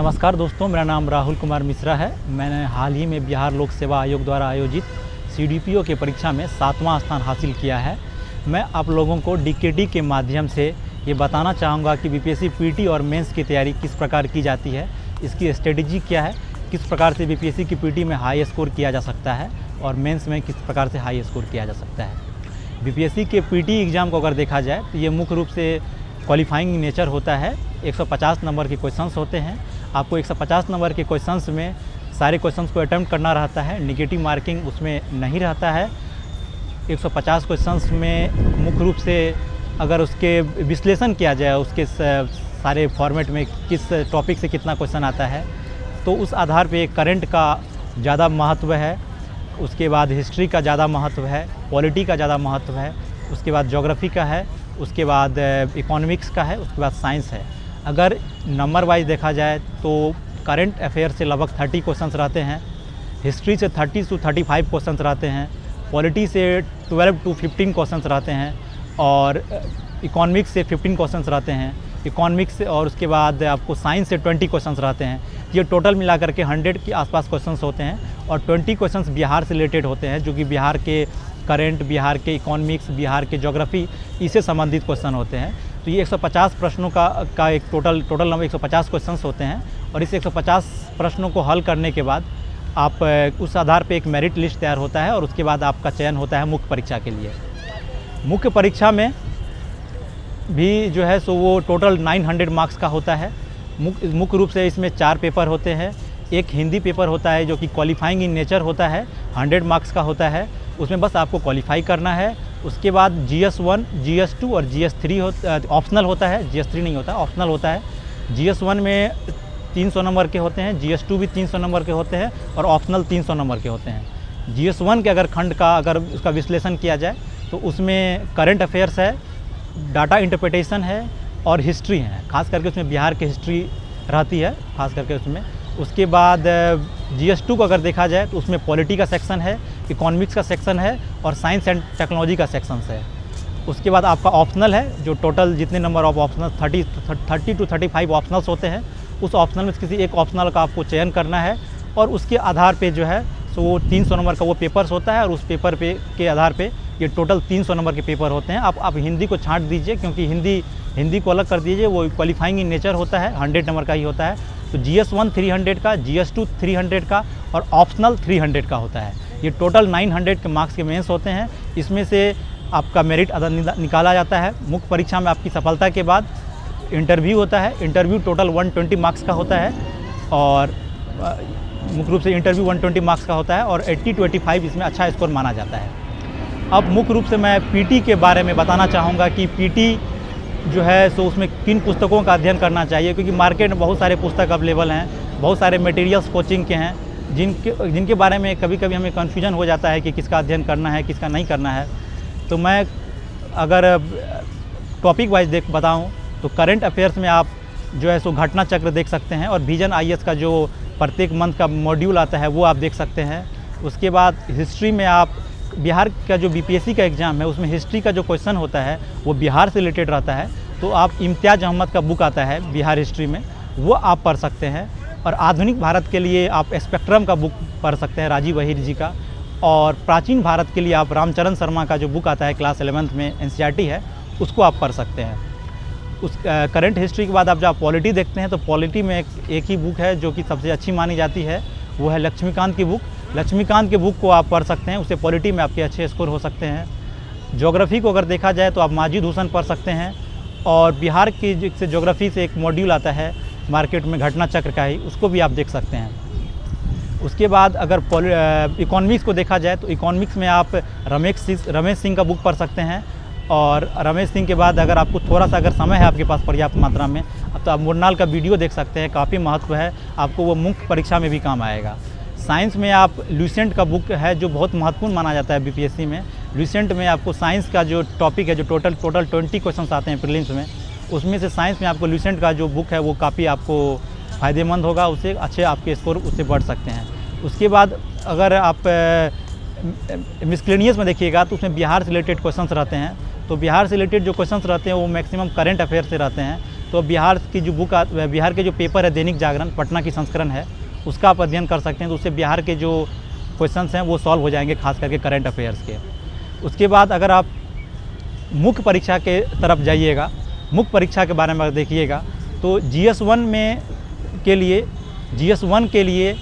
नमस्कार दोस्तों, मेरा नाम राहुल कुमार मिश्रा है। मैंने हाल ही में बिहार लोक सेवा आयोग द्वारा आयोजित CDPO की परीक्षा में 7वां स्थान हासिल किया है। मैं आप लोगों को DKD के माध्यम से ये बताना चाहूँगा कि BPSC PT और मेंस की तैयारी किस प्रकार की जाती है, इसकी स्ट्रेटजी क्या है, किस प्रकार से BPSC की PT में हाई स्कोर किया जा सकता है और मेंस में किस प्रकार से हाई स्कोर किया जा सकता है। BPSC के PT एग्ज़ाम को अगर देखा जाए तो ये मुख्य रूप से क्वालिफाइंग नेचर होता है। 150 नंबर के क्वेश्चंस होते हैं। आपको 150 नंबर के क्वेश्चंस में सारे क्वेश्चंस को अटेम्प्ट करना रहता है, नेगेटिव मार्किंग उसमें नहीं रहता है। 150 क्वेश्चंस में मुख्य रूप से अगर उसके विश्लेषण किया जाए, उसके सारे फॉर्मेट में किस टॉपिक से कितना क्वेश्चन आता है, तो उस आधार पे करंट का ज़्यादा महत्व है, उसके बाद हिस्ट्री का ज़्यादा महत्व है, पॉलिटी का ज़्यादा महत्व है, उसके बाद ज्योग्राफी का है, उसके बाद इकोनॉमिक्स का है, उसके बाद साइंस है। अगर नंबर वाइज देखा जाए तो करंट अफेयर से लगभग 30 क्वेश्चंस रहते हैं, हिस्ट्री से 30 से 35 क्वेश्चंस रहते हैं, पॉलिटी से 12 से 15 क्वेश्चंस रहते हैं और इकोनॉमिक्स से 15 क्वेश्चंस रहते हैं। इकोनॉमिक्स और उसके बाद आपको साइंस से 20 क्वेश्चंस रहते हैं। ये टोटल मिला करके 100 के आसपास क्वेश्चंस होते हैं और 20 क्वेश्चंस बिहार से रिलेटेड होते हैं, जो कि बिहार के करंट, बिहार के इकोनॉमिक्स, बिहार के ज्योग्राफी, इससे संबंधित क्वेश्चन होते हैं। तो ये 150 प्रश्नों का एक टोटल नंबर 150 क्वेश्चंस होते हैं और इस 150 प्रश्नों को हल करने के बाद आप उस आधार पे एक मेरिट लिस्ट तैयार होता है और उसके बाद आपका चयन होता है मुख्य परीक्षा के लिए। मुख्य परीक्षा में भी जो है सो वो टोटल 900 मार्क्स का होता है। मुख्य रूप से इसमें 4 पेपर होते हैं। एक हिंदी पेपर होता है जो कि क्वालिफाइंग इन नेचर होता है, 100 मार्क्स का होता है, उसमें बस आपको क्वालिफाई करना है। उसके बाद GS1, GS2 और GS3 ऑप्शनल होता है, GS3 नहीं होता, ऑप्शनल होता है। GS1 में 300 नंबर के होते हैं, GS2 भी 300 नंबर के होते हैं और ऑप्शनल 300 नंबर के होते हैं। GS1 के अगर खंड का अगर उसका विश्लेषण किया जाए तो उसमें करंट अफेयर्स है, डाटा इंटरप्रिटेशन है और हिस्ट्री है। खास करके उसमें बिहार की हिस्ट्री रहती है खास करके उसमें। उसके बाद GS2 को अगर देखा जाए तो उसमें पॉलिटी का सेक्शन है, इकोनॉमिक्स का सेक्शन है और साइंस एंड टेक्नोलॉजी का सेक्शन है। उसके बाद आपका ऑप्शनल है, जो टोटल जितने number of optional 30 to 35 optionals होते हैं, उस ऑप्शनल में किसी एक ऑप्शनल का आपको चयन करना है और उसके आधार पे जो है सो वो 300 नंबर का वो पेपर्स होता है और उस पेपर पे के आधार पे ये टोटल 300 नंबर के पेपर होते हैं। आप हिंदी को छांट दीजिए, क्योंकि हिंदी को अलग कर दीजिए, वो क्वालिफाइंग इन नेचर होता है, 100 नंबर का ही होता है। तो GS1 300 का, GS2 300 का और ऑप्शनल 300 का होता है। ये टोटल 900 के मार्क्स के मेंस होते हैं। इसमें से आपका मेरिट निकाला जाता है। मुख्य परीक्षा में आपकी सफलता के बाद इंटरव्यू होता है। इंटरव्यू टोटल 120 मार्क्स का होता है और मुख्य रूप से इंटरव्यू 120 मार्क्स का होता है और 80 to 85 इसमें अच्छा स्कोर माना जाता है। अब मुख्य रूप से मैं PT के बारे में बताना चाहूँगा कि PT जो है सो उसमें किन पुस्तकों का अध्ययन करना चाहिए, क्योंकि मार्केट में बहुत सारे पुस्तक अवेलेबल हैं, बहुत सारे मटेरियल्स कोचिंग के हैं, जिनके बारे में कभी कभी हमें कन्फ्यूजन हो जाता है कि किसका अध्ययन करना है, किसका नहीं करना है। तो मैं अगर टॉपिक वाइज बताऊं तो करंट अफेयर्स में आप जो है सो घटना चक्र देख सकते हैं और विजन IAS का जो प्रत्येक मंथ का मॉड्यूल आता है वो आप देख सकते हैं। उसके बाद हिस्ट्री में आप बिहार का जो BPSC का एग्ज़ाम है उसमें हिस्ट्री का जो क्वेश्चन होता है वो बिहार से रिलेटेड रहता है, तो आप इम्तियाज़ अहमद का बुक आता है बिहार हिस्ट्री में, वो आप पढ़ सकते हैं। और आधुनिक भारत के लिए आप स्पेक्ट्रम का बुक पढ़ सकते हैं, राजीव अहीर जी का। और प्राचीन भारत के लिए आप रामचरण शर्मा का जो बुक आता है क्लास 11th में NCERT है, उसको आप पढ़ सकते हैं। उस करंट हिस्ट्री के बाद आप जब पॉलिटी देखते हैं तो पॉलिटी में एक ही बुक है जो कि सबसे अच्छी मानी जाती है, वो है लक्ष्मीकांत की बुक। लक्ष्मीकांत के बुक को आप पढ़ सकते हैं, उससे पॉलिटी में आपके अच्छे स्कोर हो सकते हैं। ज्योग्राफी को अगर देखा जाए तो आप माजिद हुसैन पढ़ सकते हैं और बिहार की से ज्योग्राफी से एक मॉड्यूल आता है मार्केट में घटना चक्र का ही, उसको भी आप देख सकते हैं। उसके बाद अगर इकोनॉमिक्स को देखा जाए तो इकोनॉमिक्स में आप रमेश सिंह का बुक पढ़ सकते हैं और रमेश सिंह के बाद अगर आपको थोड़ा सा अगर समय है आपके पास पर्याप्त मात्रा में, तो आप मुरनाल का वीडियो देख सकते हैं, काफ़ी महत्व है, आपको वो मुख्य परीक्षा में भी काम आएगा। साइंस में आप लुसेंट का बुक है जो बहुत महत्वपूर्ण माना जाता है BPSC में। लुसेंट में आपको साइंस का जो टॉपिक है, जो टोटल 20 क्वेश्चन आते हैं प्रीलिम्स में, उसमें से साइंस में आपको लुसेंट का जो बुक है वो काफ़ी आपको फ़ायदेमंद होगा, उससे अच्छे आपके स्कोर उससे बढ़ सकते हैं। उसके बाद अगर आप मिसलेनियस में देखिएगा तो उसमें बिहार से रिलेटेड क्वेश्चंस रहते हैं। तो बिहार से रिलेटेड जो क्वेश्चंस रहते हैं वो मैक्सिमम करंट अफेयर से रहते हैं। तो बिहार की जो बिहार के जो पेपर है दैनिक जागरण पटना की संस्करण है, उसका आप अध्ययन कर सकते हैं। तो उससे बिहार के जो क्वेश्चंस हैं वो सॉल्व हो जाएंगे, खास करके करंट अफेयर्स के। उसके बाद अगर आप मुख्य परीक्षा के तरफ जाइएगा, मुख्य परीक्षा के बारे में अगर देखिएगा तो GS1 के लिए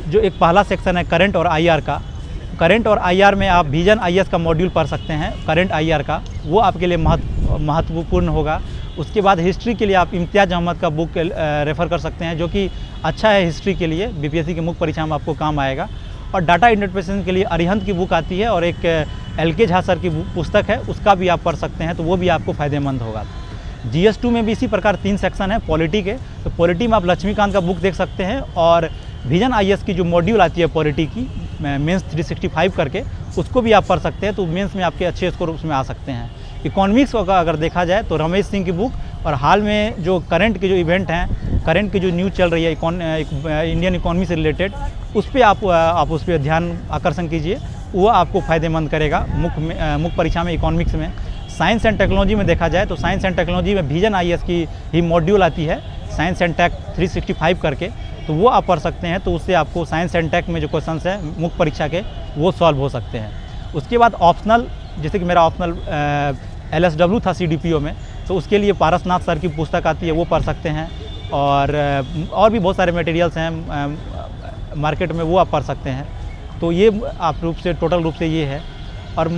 जो एक पहला सेक्शन है करंट और IR का, करंट और IR में आप विजन IS का मॉड्यूल पढ़ सकते हैं, करंट IR का, वो आपके लिए महत्वपूर्ण होगा। उसके बाद हिस्ट्री के लिए आप इम्तियाज़ अहमद का बुक रेफ़र कर सकते हैं, जो कि अच्छा है हिस्ट्री के लिए, BPSC की मुख्य परीक्षा में आपको काम आएगा। और डाटा इंटरप्रिटेशन के लिए अरिहंत की बुक आती है और एक LK झा सर की पुस्तक है, उसका भी आप पढ़ सकते हैं, तो वो भी आपको फ़ायदेमंद होगा। GS2 में भी इसी प्रकार 3 सेक्शन है पॉलिटी के, तो पॉलिटी में आप लक्ष्मीकांत का बुक देख सकते हैं और विजन IS की जो मॉड्यूल आती है पॉलिटी की मेंस 365 करके, उसको भी आप पढ़ सकते हैं, तो मेंस में आपके अच्छे स्कोर उसमें आ सकते हैं। इकोनॉमिक्स का अगर देखा जाए तो रमेश सिंह की बुक और हाल में जो करंट के जो इवेंट हैं, करंट की जो न्यूज़ चल रही है इंडियन इकोनॉमी से रिलेटेड, उस पर आप उस पर ध्यान आकर्षण कीजिए, वो आपको फ़ायदेमंद करेगा मुख्य परीक्षा में इकोनॉमिक्स में। साइंस एंड टेक्नोलॉजी में देखा जाए तो साइंस एंड टेक्नोलॉजी में विजन IS की ही मॉड्यूल आती है, साइंस एंड टेक 365 करके, तो वो आप पढ़ सकते हैं। तो उससे आपको साइंस एंड टेक में जो क्वेश्चंस हैं मुख्य परीक्षा के, वो सॉल्व हो सकते हैं। उसके बाद ऑप्शनल, जैसे कि मेरा ऑप्शनल LSW था CDPO में, तो उसके लिए पारसनाथ सर की पुस्तक आती है, वो पढ़ सकते हैं। और भी बहुत सारे मटेरियल्स हैं मार्केट में, वो आप पढ़ सकते हैं। तो ये आप टोटल रूप से ये है। और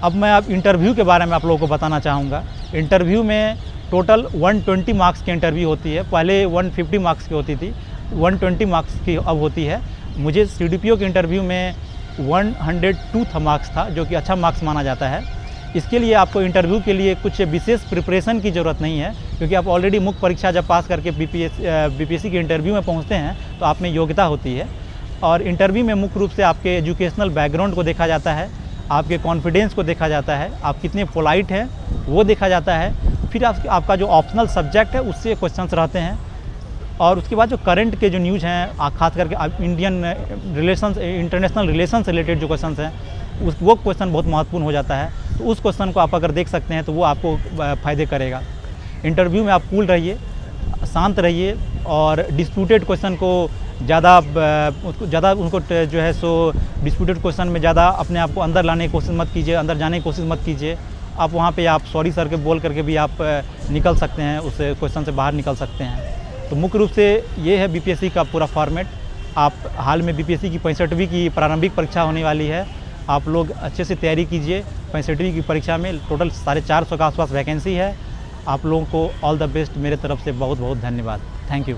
अब मैं आप इंटरव्यू के बारे में आप लोगों को बताना चाहूँगा। इंटरव्यू में टोटल 120 मार्क्स की इंटरव्यू होती है, पहले 150 मार्क्स की होती थी, 120 मार्क्स की अब होती है। मुझे CDPO के इंटरव्यू में 102 मार्क्स था, जो कि अच्छा मार्क्स माना जाता है। इसके लिए आपको इंटरव्यू के लिए कुछ विशेष प्रिपरेशन की ज़रूरत नहीं है, क्योंकि आप ऑलरेडी मुख्य परीक्षा जब पास करके BPSC के इंटरव्यू में पहुंचते हैं तो आप में योग्यता होती है। और इंटरव्यू में मुख्य रूप से आपके एजुकेशनल बैकग्राउंड को देखा जाता है, आपके कॉन्फिडेंस को देखा जाता है, आप कितने पोलाइट हैं वो देखा जाता है। फिर आपका जो ऑप्शनल सब्जेक्ट है उससे क्वेश्चंस रहते हैं। और उसके बाद जो करंट के जो न्यूज़ हैं, खास करके इंडियन रिलेशंस, इंटरनेशनल रिलेशन से रिलेटेड जो क्वेश्चंस हैं, वो क्वेश्चन बहुत महत्वपूर्ण हो जाता है। तो उस क्वेश्चन को आप अगर देख सकते हैं तो वो आपको फ़ायदे करेगा। इंटरव्यू में आप कूल रहिए, शांत रहिए और डिस्प्यूटेड क्वेश्चन को ज़्यादा उनको जो है सो डिस्प्यूटेड क्वेश्चन में ज़्यादा अपने आप को अंदर लाने की कोशिश मत कीजिए, अंदर जाने की कोशिश मत कीजिए। आप वहाँ पे आप सॉरी सर के बोल करके भी आप निकल सकते हैं, उस क्वेश्चन से बाहर निकल सकते हैं। तो मुख्य रूप से ये है BPSC का पूरा फॉर्मेट। आप हाल में BPSC की 65वीं की प्रारंभिक परीक्षा होने वाली है, आप लोग अच्छे से तैयारी कीजिए। 65वीं की परीक्षा में टोटल 450 के आसपास वैकेंसी है। आप लोगों को ऑल द बेस्ट मेरे तरफ से बहुत बहुत धन्यवाद। Thank you.